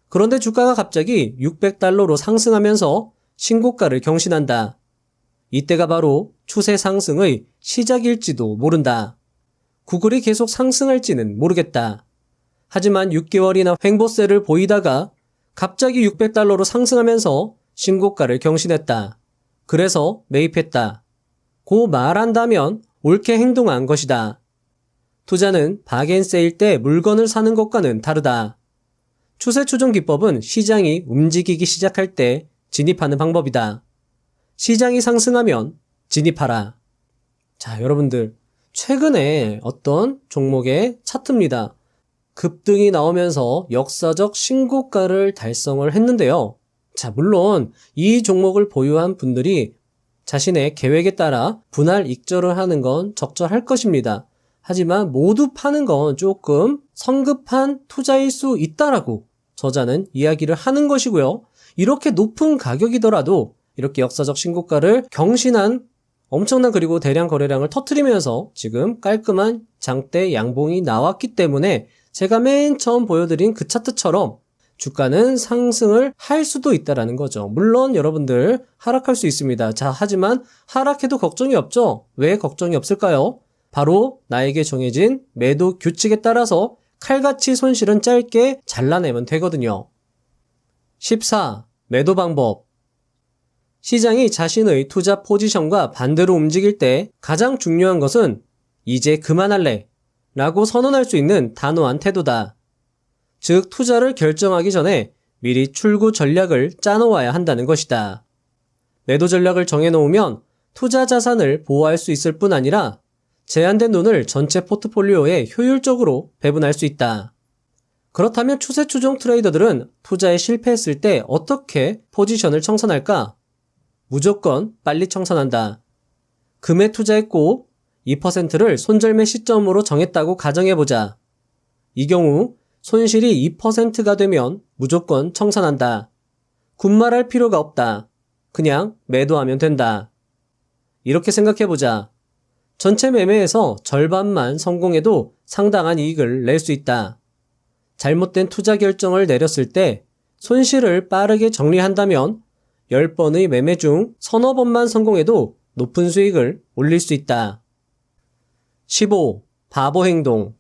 그런데 주가가 갑자기 600달러로 상승하면서 신고가를 경신한다. 이때가 바로 추세 상승의 시작일지도 모른다. 구글이 계속 상승할지는 모르겠다. 하지만 6개월이나 횡보세를 보이다가 갑자기 600달러로 상승하면서 신고가를 경신했다. 그래서 매입했다. 고 말한다면 옳게 행동한 것이다. 투자는 박앤세일 때 물건을 사는 것과는 다르다. 추세 추종 기법은 시장이 움직이기 시작할 때 진입하는 방법이다. 시장이 상승하면 진입하라. 자, 여러분들, 최근에 어떤 종목의 차트입니다. 급등이 나오면서 역사적 신고가를 달성을 했는데요. 자, 물론 이 종목을 보유한 분들이 자신의 계획에 따라 분할 익절을 하는 건 적절할 것입니다. 하지만 모두 파는 건 조금 성급한 투자일 수 있다라고 저자는 이야기를 하는 것이고요. 이렇게 높은 가격이더라도 이렇게 역사적 신고가를 경신한 엄청난 그리고 대량 거래량을 터뜨리면서 지금 깔끔한 장대 양봉이 나왔기 때문에 제가 맨 처음 보여드린 그 차트처럼 주가는 상승을 할 수도 있다라는 거죠. 물론 여러분들 하락할 수 있습니다. 자, 하지만 하락해도 걱정이 없죠. 왜 걱정이 없을까요? 바로 나에게 정해진 매도 규칙에 따라서 칼같이 손실은 짧게 잘라내면 되거든요. 14. 매도 방법. 시장이 자신의 투자 포지션과 반대로 움직일 때 가장 중요한 것은 이제 그만할래 라고 선언할 수 있는 단호한 태도다. 즉 투자를 결정하기 전에 미리 출구 전략을 짜놓아야 한다는 것이다. 매도 전략을 정해놓으면 투자 자산을 보호할 수 있을 뿐 아니라 제한된 돈을 전체 포트폴리오에 효율적으로 배분할 수 있다. 그렇다면 추세 추종 트레이더들은 투자에 실패했을 때 어떻게 포지션을 청산할까? 무조건 빨리 청산한다. 금에 투자했고 2%를 손절매 시점으로 정했다고 가정해보자. 이 경우 손실이 2%가 되면 무조건 청산한다. 군말할 필요가 없다. 그냥 매도하면 된다. 이렇게 생각해보자. 전체 매매에서 절반만 성공해도 상당한 이익을 낼 수 있다. 잘못된 투자 결정을 내렸을 때 손실을 빠르게 정리한다면 10번의 매매 중 서너 번만 성공해도 높은 수익을 올릴 수 있다. 15. 바보 행동.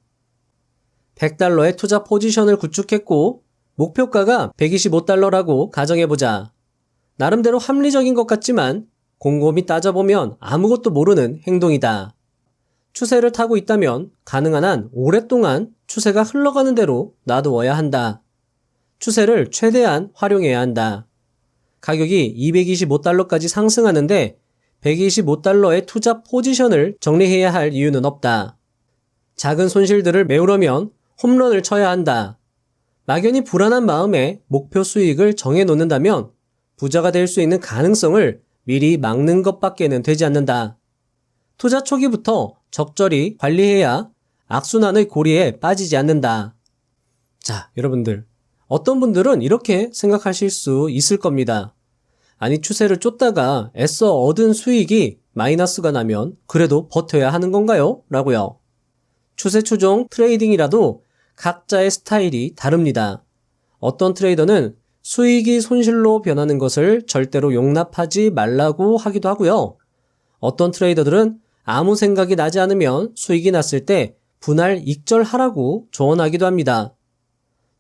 100달러의 투자 포지션을 구축했고 목표가가 125달러라고 가정해보자. 나름대로 합리적인 것 같지만 곰곰이 따져보면 아무것도 모르는 행동이다. 추세를 타고 있다면 가능한 한 오랫동안 추세가 흘러가는 대로 놔두어야 한다. 추세를 최대한 활용해야 한다. 가격이 225달러까지 상승하는데 125달러의 투자 포지션을 정리해야 할 이유는 없다. 작은 손실들을 메우려면 홈런을 쳐야 한다. 막연히 불안한 마음에 목표 수익을 정해놓는다면 부자가 될 수 있는 가능성을 미리 막는 것밖에는 되지 않는다. 투자 초기부터 적절히 관리해야 악순환의 고리에 빠지지 않는다. 자, 여러분들. 어떤 분들은 이렇게 생각하실 수 있을 겁니다. 아니, 추세를 쫓다가 애써 얻은 수익이 마이너스가 나면 그래도 버텨야 하는 건가요? 라고요. 추세 추종 트레이딩이라도 각자의 스타일이 다릅니다. 어떤 트레이더는 수익이 손실로 변하는 것을 절대로 용납하지 말라고 하기도 하고요. 어떤 트레이더들은 아무 생각이 나지 않으면 수익이 났을 때 분할 익절하라고 조언하기도 합니다.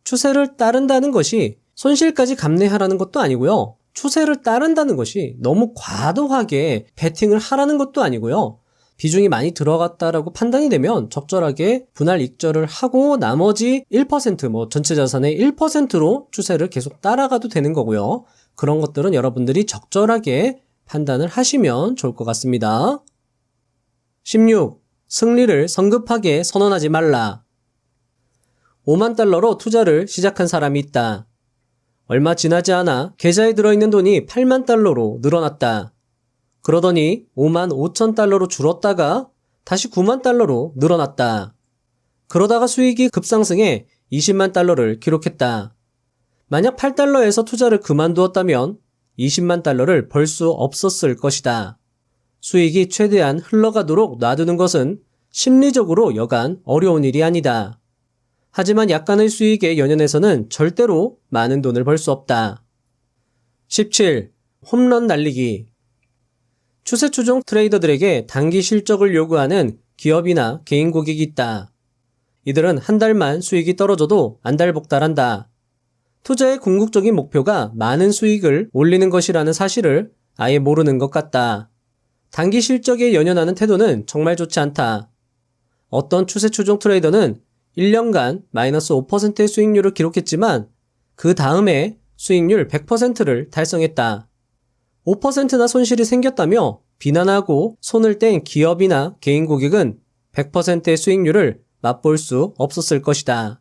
추세를 따른다는 것이 손실까지 감내하라는 것도 아니고요. 추세를 따른다는 것이 너무 과도하게 베팅을 하라는 것도 아니고요. 비중이 많이 들어갔다라고 판단이 되면 적절하게 분할 익절을 하고 나머지 1%, 전체 자산의 1%로 추세를 계속 따라가도 되는 거고요. 그런 것들은 여러분들이 적절하게 판단을 하시면 좋을 것 같습니다. 16. 승리를 성급하게 선언하지 말라. 5만 달러로 투자를 시작한 사람이 있다. 얼마 지나지 않아 계좌에 들어있는 돈이 8만 달러로 늘어났다. 그러더니 5만 5천 달러로 줄었다가 다시 9만 달러로 늘어났다. 그러다가 수익이 급상승해 20만 달러를 기록했다. 만약 8달러에서 투자를 그만두었다면 20만 달러를 벌 수 없었을 것이다. 수익이 최대한 흘러가도록 놔두는 것은 심리적으로 여간 어려운 일이 아니다. 하지만 약간의 수익에 연연해서는 절대로 많은 돈을 벌 수 없다. 17. 홈런 날리기. 추세 추종 트레이더들에게 단기 실적을 요구하는 기업이나 개인 고객이 있다. 이들은 한 달만 수익이 떨어져도 안달복달한다. 투자의 궁극적인 목표가 많은 수익을 올리는 것이라는 사실을 아예 모르는 것 같다. 단기 실적에 연연하는 태도는 정말 좋지 않다. 어떤 추세 추종 트레이더는 1년간 마이너스 5%의 수익률을 기록했지만 그 다음에 수익률 100%를 달성했다. 5%나 손실이 생겼다며 비난하고 손을 뗀 기업이나 개인 고객은 100%의 수익률을 맛볼 수 없었을 것이다.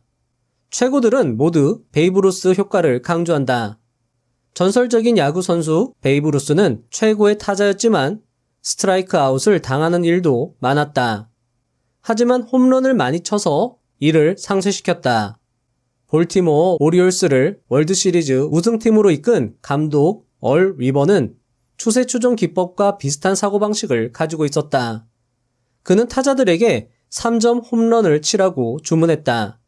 최고들은 모두 베이브 루스 효과를 강조한다. 전설적인 야구 선수 베이브 루스는 최고의 타자였지만 스트라이크 아웃을 당하는 일도 많았다. 하지만 홈런을 많이 쳐서 이를 상쇄시켰다. 볼티모어 오리올스를 월드시리즈 우승팀으로 이끈 감독 얼 리버는 추세 추종 기법과 비슷한 사고방식을 가지고 있었다. 그는 타자들에게 3점 홈런을 치라고 주문했다.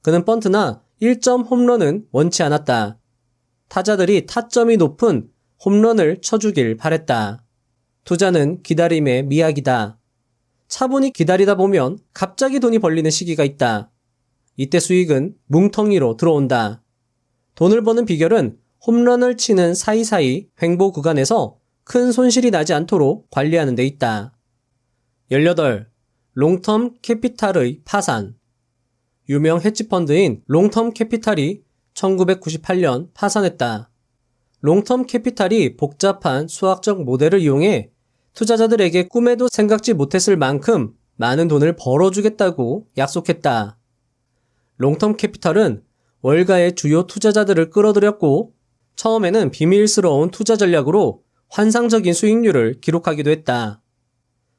그는 번트나 1점 홈런은 원치 않았다. 타자들이 타점이 높은 홈런을 쳐주길 바랬다. 투자는 기다림의 미학이다. 차분히 기다리다 보면 갑자기 돈이 벌리는 시기가 있다. 이때 수익은 뭉텅이로 들어온다. 돈을 버는 비결은 홈런을 치는 사이사이 횡보 구간에서 큰 손실이 나지 않도록 관리하는 데 있다. 18. 롱텀 캐피탈의 파산. 유명 헤지펀드인 롱텀 캐피탈이 1998년 파산했다. 롱텀 캐피탈이 복잡한 수학적 모델을 이용해 투자자들에게 꿈에도 생각지 못했을 만큼 많은 돈을 벌어주겠다고 약속했다. 롱텀 캐피탈은 월가의 주요 투자자들을 끌어들였고 처음에는 비밀스러운 투자 전략으로 환상적인 수익률을 기록하기도 했다.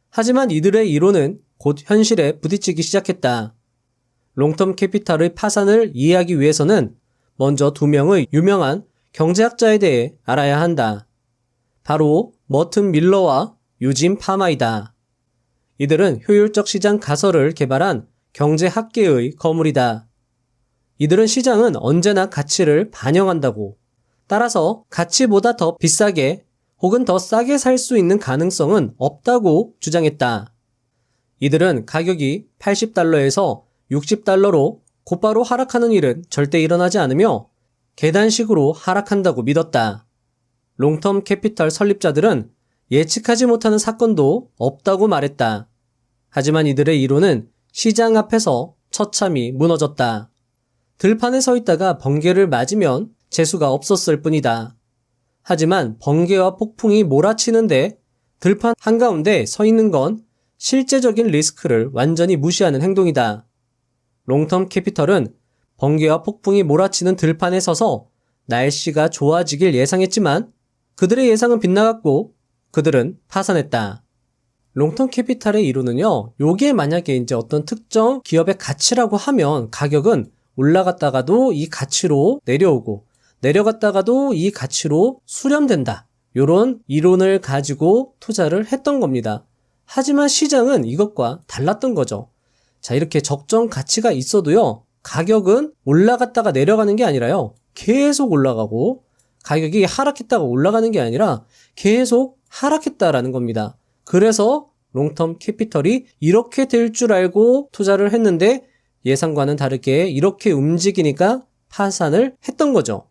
하지만 이들의 이론은 곧 현실에 부딪히기 시작했다. 롱텀 캐피탈의 파산을 이해하기 위해서는 먼저 두 명의 유명한 경제학자에 대해 알아야 한다. 바로 머튼 밀러와 유진 파마이다. 이들은 효율적 시장 가설을 개발한 경제학계의 거물이다. 이들은 시장은 언제나 가치를 반영한다고, 따라서 가치보다 더 비싸게 혹은 더 싸게 살 수 있는 가능성은 없다고 주장했다. 이들은 가격이 80달러에서 60달러로 곧바로 하락하는 일은 절대 일어나지 않으며 계단식으로 하락한다고 믿었다. 롱텀 캐피탈 설립자들은 예측하지 못하는 사건도 없다고 말했다. 하지만 이들의 이론은 시장 앞에서 처참히 무너졌다. 들판에 서 있다가 번개를 맞으면 재수가 없었을 뿐이다. 하지만 번개와 폭풍이 몰아치는데 들판 한가운데 서 있는 건 실제적인 리스크를 완전히 무시하는 행동이다. 롱텀 캐피털은 번개와 폭풍이 몰아치는 들판에 서서 날씨가 좋아지길 예상했지만 그들의 예상은 빗나갔고 그들은 파산했다. 롱텀 캐피탈의 이론은요, 요게 만약에 이제 어떤 특정 기업의 가치라고 하면 가격은 올라갔다가도 이 가치로 내려오고 내려갔다가도 이 가치로 수렴된다. 요런 이론을 가지고 투자를 했던 겁니다. 하지만 시장은 이것과 달랐던 거죠. 자, 이렇게 적정 가치가 있어도요, 가격은 올라갔다가 내려가는 게 아니라요, 계속 올라가고 가격이 하락했다가 올라가는 게 아니라 계속 하락했다라는 겁니다. 그래서 롱텀 캐피털이 이렇게 될 줄 알고 투자를 했는데 예상과는 다르게 이렇게 움직이니까 파산을 했던 거죠.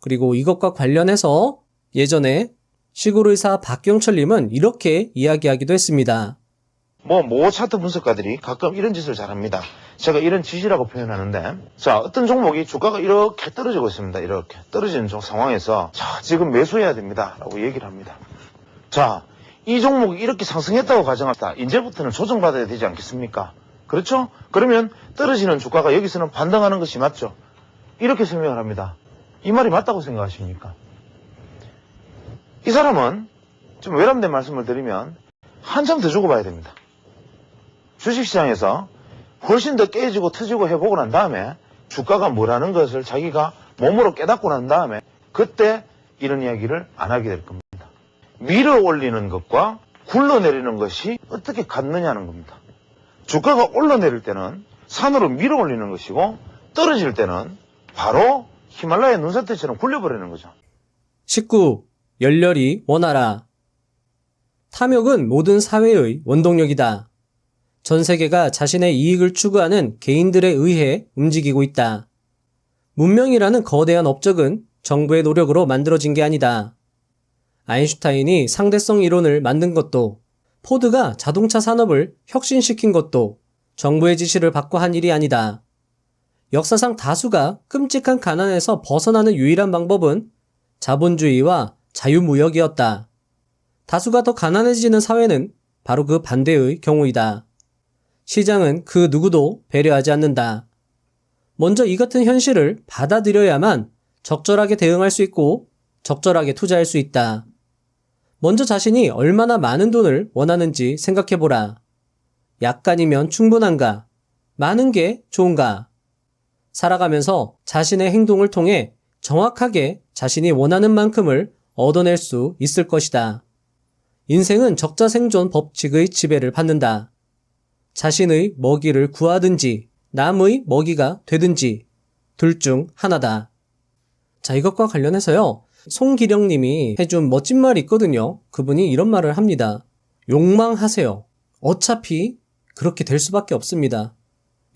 그리고 이것과 관련해서 예전에 시골의사 박경철님은 이렇게 이야기하기도 했습니다. 모 차트 분석가들이 가끔 이런 짓을 잘합니다. 제가 이런 짓이라고 표현하는데, 자, 어떤 종목이 주가가 이렇게 떨어지고 있습니다. 이렇게 떨어지는 상황에서, 자, 지금 매수해야 됩니다. 라고 얘기를 합니다. 자, 이 종목이 이렇게 상승했다고 가정합시다. 이제부터는 조정받아야 되지 않겠습니까? 그렇죠? 그러면 떨어지는 주가가 여기서는 반등하는 것이 맞죠? 이렇게 설명을 합니다. 이 말이 맞다고 생각하십니까? 이 사람은 좀 외람된 말씀을 드리면 한참 더 주고 봐야 됩니다. 주식시장에서 훨씬 더 깨지고 터지고 해보고 난 다음에 주가가 뭐라는 것을 자기가 몸으로 깨닫고 난 다음에 그때 이런 이야기를 안 하게 될 겁니다. 밀어 올리는 것과 굴러내리는 것이 어떻게 같느냐는 겁니다. 주가가 올라내릴 때는 산으로 밀어 올리는 것이고 떨어질 때는 바로 히말라야 눈사태처럼 굴려버리는 거죠. 19. 열렬히 원하라. 탐욕은 모든 사회의 원동력이다. 전 세계가 자신의 이익을 추구하는 개인들에 의해 움직이고 있다. 문명이라는 거대한 업적은 정부의 노력으로 만들어진 게 아니다. 아인슈타인이 상대성 이론을 만든 것도, 포드가 자동차 산업을 혁신시킨 것도 정부의 지시를 받고 한 일이 아니다. 역사상 다수가 끔찍한 가난에서 벗어나는 유일한 방법은 자본주의와 자유무역이었다. 다수가 더 가난해지는 사회는 바로 그 반대의 경우이다. 시장은 그 누구도 배려하지 않는다. 먼저 이 같은 현실을 받아들여야만 적절하게 대응할 수 있고 적절하게 투자할 수 있다. 먼저 자신이 얼마나 많은 돈을 원하는지 생각해보라. 약간이면 충분한가? 많은 게 좋은가? 살아가면서 자신의 행동을 통해 정확하게 자신이 원하는 만큼을 얻어낼 수 있을 것이다. 인생은 적자생존 법칙의 지배를 받는다. 자신의 먹이를 구하든지 남의 먹이가 되든지 둘 중 하나다. 자, 이것과 관련해서요. 송기령님이 해준 멋진 말이 있거든요. 그분이 이런 말을 합니다. 욕망하세요. 어차피 그렇게 될 수밖에 없습니다.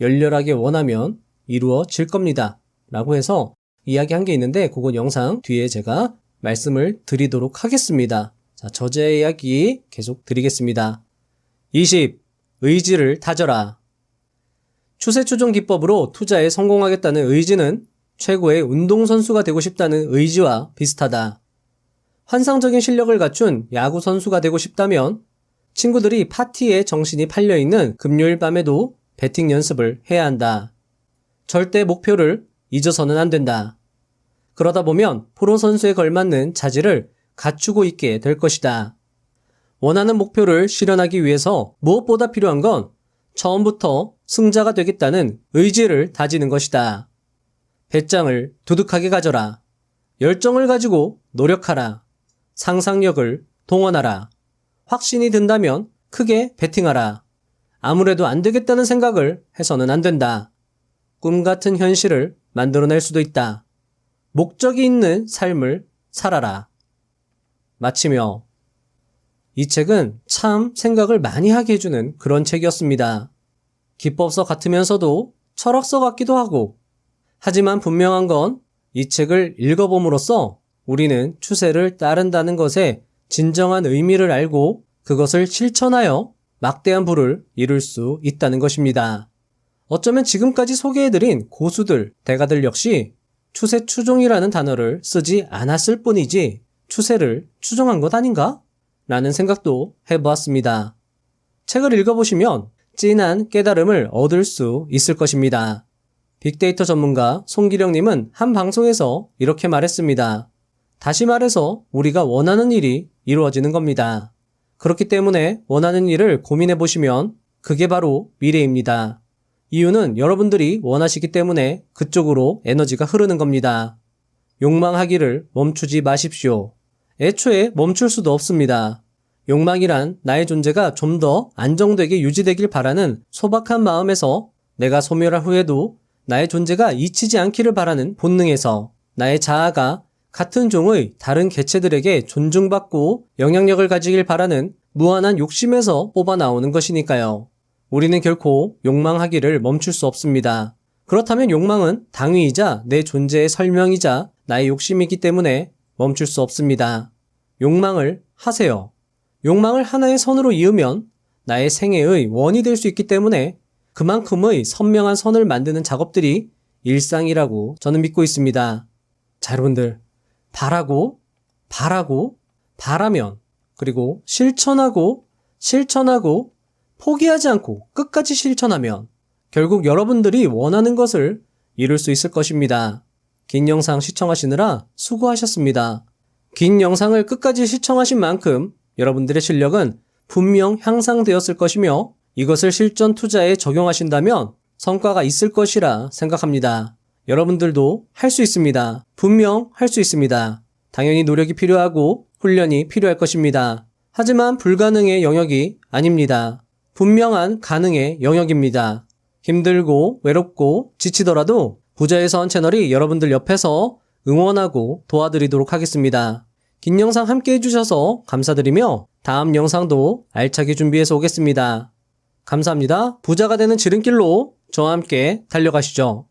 열렬하게 원하면 이루어질 겁니다. 라고 해서 이야기한 게 있는데 그건 영상 뒤에 제가 말씀을 드리도록 하겠습니다. 자, 저자의 이야기 계속 드리겠습니다. 20. 의지를 다져라. 추세 추종 기법으로 투자에 성공하겠다는 의지는 최고의 운동선수가 되고 싶다는 의지와 비슷하다. 환상적인 실력을 갖춘 야구선수가 되고 싶다면 친구들이 파티에 정신이 팔려있는 금요일 밤에도 배팅 연습을 해야 한다. 절대 목표를 잊어서는 안 된다. 그러다 보면 프로 선수에 걸맞는 자질을 갖추고 있게 될 것이다. 원하는 목표를 실현하기 위해서 무엇보다 필요한 건 처음부터 승자가 되겠다는 의지를 다지는 것이다. 배짱을 두둑하게 가져라. 열정을 가지고 노력하라. 상상력을 동원하라. 확신이 든다면 크게 베팅하라. 아무래도 안 되겠다는 생각을 해서는 안 된다. 꿈 같은 현실을 만들어낼 수도 있다. 목적이 있는 삶을 살아라. 마치며 이 책은 참 생각을 많이 하게 해주는 그런 책이었습니다. 기법서 같으면서도 철학서 같기도 하고, 하지만 분명한 건 이 책을 읽어봄으로써 우리는 추세를 따른다는 것에 진정한 의미를 알고 그것을 실천하여 막대한 부를 이룰 수 있다는 것입니다. 어쩌면 지금까지 소개해드린 고수들, 대가들 역시 추세 추종이라는 단어를 쓰지 않았을 뿐이지 추세를 추종한 것 아닌가? 라는 생각도 해보았습니다. 책을 읽어보시면 진한 깨달음을 얻을 수 있을 것입니다. 빅데이터 전문가 송기령님은 한 방송에서 이렇게 말했습니다. 다시 말해서 우리가 원하는 일이 이루어지는 겁니다. 그렇기 때문에 원하는 일을 고민해보시면 그게 바로 미래입니다. 이유는 여러분들이 원하시기 때문에 그쪽으로 에너지가 흐르는 겁니다. 욕망하기를 멈추지 마십시오. 애초에 멈출 수도 없습니다. 욕망이란 나의 존재가 좀 더 안정되게 유지되길 바라는 소박한 마음에서, 내가 소멸한 후에도 나의 존재가 잊히지 않기를 바라는 본능에서, 나의 자아가 같은 종의 다른 개체들에게 존중받고 영향력을 가지길 바라는 무한한 욕심에서 뽑아 나오는 것이니까요. 우리는 결코 욕망하기를 멈출 수 없습니다. 그렇다면 욕망은 당위이자 내 존재의 설명이자 나의 욕심이기 때문에 멈출 수 없습니다. 욕망을 하세요. 욕망을 하나의 선으로 이으면 나의 생애의 원이 될 수 있기 때문에 그만큼의 선명한 선을 만드는 작업들이 일상이라고 저는 믿고 있습니다. 자, 여러분들, 바라면, 그리고 실천하고, 포기하지 않고 끝까지 실천하면 결국 여러분들이 원하는 것을 이룰 수 있을 것입니다. 긴 영상 시청하시느라 수고하셨습니다. 긴 영상을 끝까지 시청하신 만큼 여러분들의 실력은 분명 향상되었을 것이며 이것을 실전 투자에 적용하신다면 성과가 있을 것이라 생각합니다. 여러분들도 할 수 있습니다. 분명 할 수 있습니다. 당연히 노력이 필요하고 훈련이 필요할 것입니다. 하지만 불가능의 영역이 아닙니다. 분명한 가능의 영역입니다. 힘들고 외롭고 지치더라도 부자의선 채널이 여러분들 옆에서 응원하고 도와드리도록 하겠습니다. 긴 영상 함께 해주셔서 감사드리며 다음 영상도 알차게 준비해서 오겠습니다. 감사합니다. 부자가 되는 지름길로 저와 함께 달려가시죠.